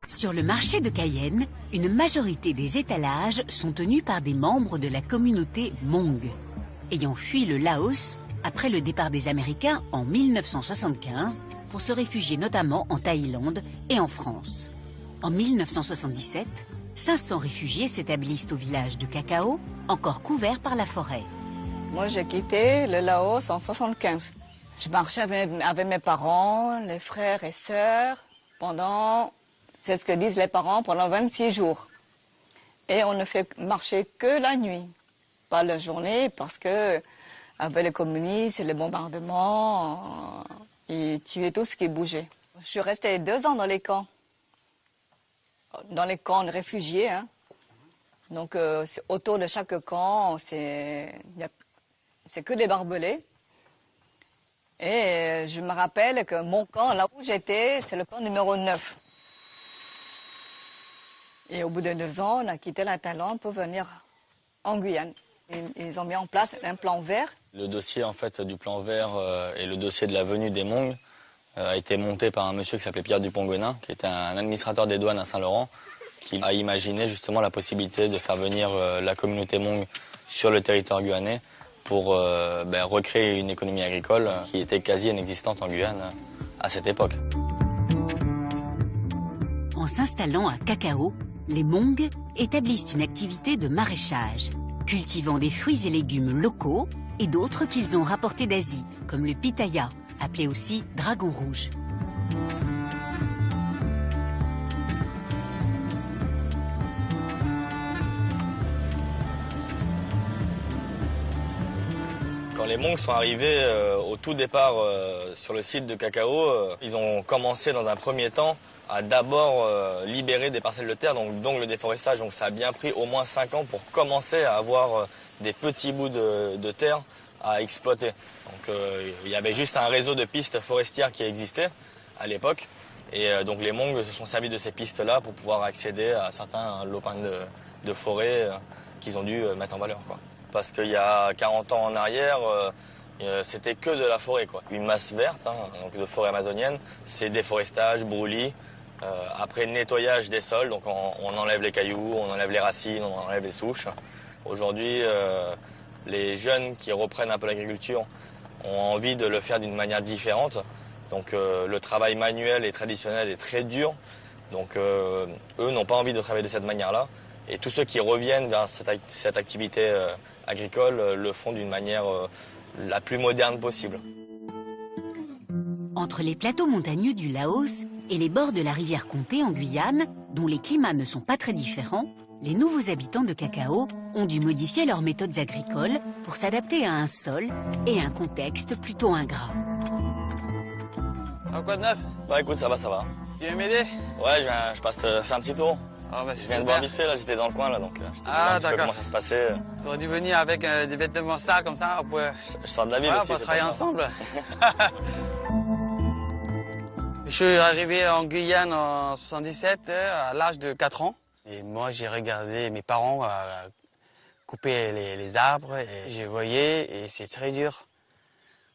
Sur le marché de Cayenne, une majorité des étalages sont tenus par des membres de la communauté Hmong, ayant fui le Laos après le départ des Américains en 1975 pour se réfugier notamment en Thaïlande et en France. En 1977, 500 réfugiés s'établissent au village de Cacao, encore couvert par la forêt. Moi, j'ai quitté le Laos en 1975. Je marchais avec mes parents, les frères et sœurs, c'est ce que disent les parents, pendant 26 jours. Et on ne fait marcher que la nuit, pas la journée, parce que avec les communistes et les bombardements, ils tuaient tout ce qui bougeait. Je suis restée 2 ans dans les camps de réfugiés. Hein. Donc autour de chaque camp, c'est que des barbelés. Et je me rappelle que mon camp, là où j'étais, c'est le camp numéro 9. Et au bout de 2 ans, on a quitté la Thaïlande pour venir en Guyane. Ils ont mis en place un plan vert. Le dossier en fait du plan vert et le dossier de la venue des Hmong a été monté par un monsieur qui s'appelait Pierre Dupont-Gonin, qui était un administrateur des douanes à Saint-Laurent, qui a imaginé justement la possibilité de faire venir la communauté Hmong sur le territoire guyanais pour recréer une économie agricole qui était quasi inexistante en Guyane à cette époque. En s'installant à Cacao, les Hmong établissent une activité de maraîchage, cultivant des fruits et légumes locaux et d'autres qu'ils ont rapportés d'Asie, comme le pitaya, appelé aussi dragon rouge. Quand les Hmong sont arrivés au tout départ sur le site de Cacao, ils ont commencé dans un premier temps à d'abord libérer des parcelles de terre, donc le déforestage. Donc ça a bien pris au moins 5 ans pour commencer à avoir des petits bouts de terre à exploiter. Donc il y avait juste un réseau de pistes forestières qui existait à l'époque. Et donc les Hmong se sont servis de ces pistes-là pour pouvoir accéder à certains lopins de forêt qu'ils ont dû mettre en valeur, quoi. Parce qu'il y a 40 ans en arrière, c'était que de la forêt, quoi. Une masse verte, hein, donc de forêt amazonienne, c'est déforestage, brûlis, après nettoyage des sols, donc on enlève les cailloux, on enlève les racines, on enlève les souches. Aujourd'hui, les jeunes qui reprennent un peu l'agriculture ont envie de le faire d'une manière différente. Donc le travail manuel et traditionnel est très dur, donc eux n'ont pas envie de travailler de cette manière-là. Et tous ceux qui reviennent vers cette activité agricole le font d'une manière la plus moderne possible. Entre les plateaux montagneux du Laos et les bords de la rivière Comté en Guyane, dont les climats ne sont pas très différents, les nouveaux habitants de Cacao ont dû modifier leurs méthodes agricoles pour s'adapter à un sol et un contexte plutôt ingrat. Alors quoi de neuf? Bah écoute, ça va. Tu veux m'aider? Ouais, je passe te faire un petit tour. Oh, bah, Je viens de boire vite fait, là, j'étais dans le coin, là, donc je te dis un petit peu comment ça se passait. Tu aurais dû venir avec des vêtements sales comme ça, on pourrait... Je sors de la ville aussi, on peut c'est travailler pour ça. ensemble. Je suis arrivé en Guyane en 77, à l'âge de 4 ans. Et moi, j'ai regardé mes parents couper les arbres, et je voyais, et c'est très dur.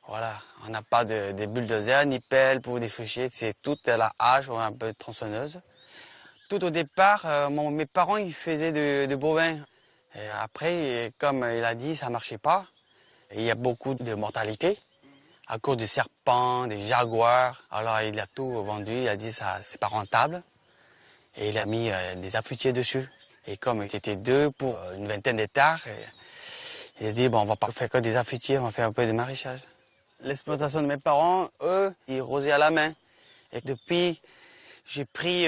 Voilà, on n'a pas de bulldozer, ni pelle pour défricher, c'est tout à la hache ou un peu de tronçonneuse. Tout au départ, mes parents ils faisaient de bovins. Et après, comme il a dit, ça ne marchait pas. Et il y a beaucoup de mortalité à cause des serpents, des jaguars. Alors il a tout vendu, il a dit ça c'est pas rentable. Et il a mis des affûtiers dessus. Et comme il était deux pour une vingtaine d'hectares, il a dit bon, on va pas faire que des affûtiers, on va faire un peu de maraîchage. L'exploitation de mes parents, eux, ils rosaient à la main. Et depuis j'ai pris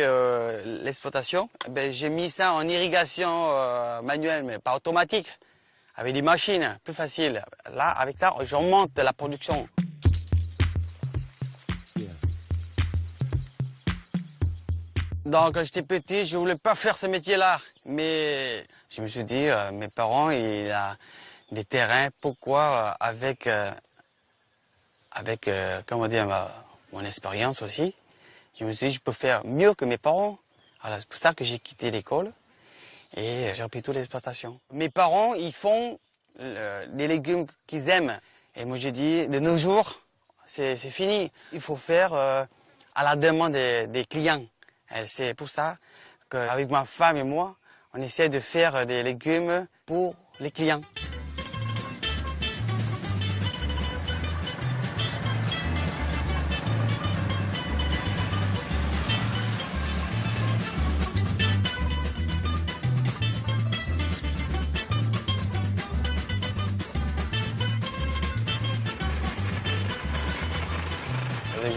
l'exploitation, j'ai mis ça en irrigation manuelle, mais pas automatique, avec des machines, plus facile. Là, avec ça, j'augmente la production. Donc, quand j'étais petit, je voulais pas faire ce métier-là. Mais je me suis dit, mes parents, ils ont des terrains, pourquoi avec comment dire, mon expérience aussi, je me suis dit, je peux faire mieux que mes parents. Alors, c'est pour ça que j'ai quitté l'école et j'ai repris toute l'exploitation. Mes parents, ils font les légumes qu'ils aiment. Et moi, j'ai dit, de nos jours, c'est fini. Il faut faire à la demande des clients. Et c'est pour ça qu'avec ma femme et moi, on essaie de faire des légumes pour les clients.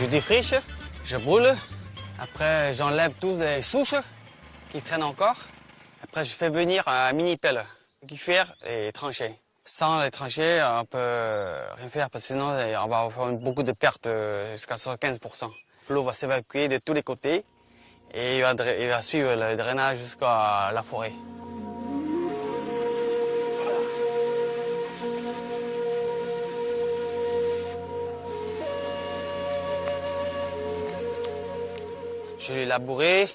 Je défriche, je brûle, après j'enlève toutes les souches qui traînent encore. Après je fais venir un mini-pelle qui fait les tranchées. Sans les tranchées, on peut rien faire parce que sinon on va avoir beaucoup de pertes, jusqu'à 75%. L'eau va s'évacuer de tous les côtés et il va suivre le drainage jusqu'à la forêt. Je l'ai labouré.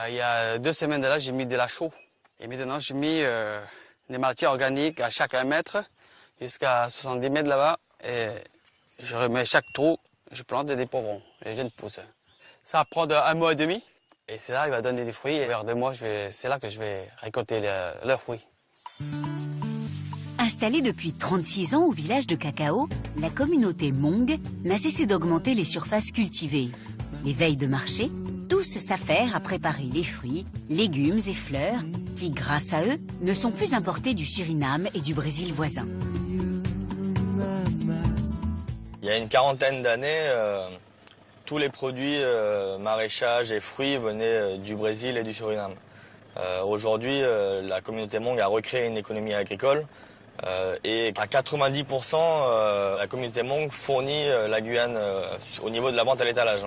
Il y a 2 semaines de là, j'ai mis de la chaux. Et maintenant, j'ai mis des matières organiques à chaque 1 mètre, jusqu'à 70 mètres là-bas. Et je remets chaque trou, je plante des poivrons, les jeunes pousses. Ça prend 1 mois et demi. Et c'est là, il va donner des fruits. Et vers 2 mois, c'est là que je vais récolter leurs fruits. Un Installée depuis 36 ans au village de Cacao, la communauté Hmong n'a cessé d'augmenter les surfaces cultivées. Les veilles de marché, tous s'affairent à préparer les fruits, légumes et fleurs qui, grâce à eux, ne sont plus importés du Suriname et du Brésil voisin. Il y a une quarantaine d'années, tous les produits maraîchage et fruits venaient du Brésil et du Suriname. Aujourd'hui, la communauté Hmong a recréé une économie agricole et à 90%, la communauté Hmong fournit la Guyane au niveau de la vente à l'étalage.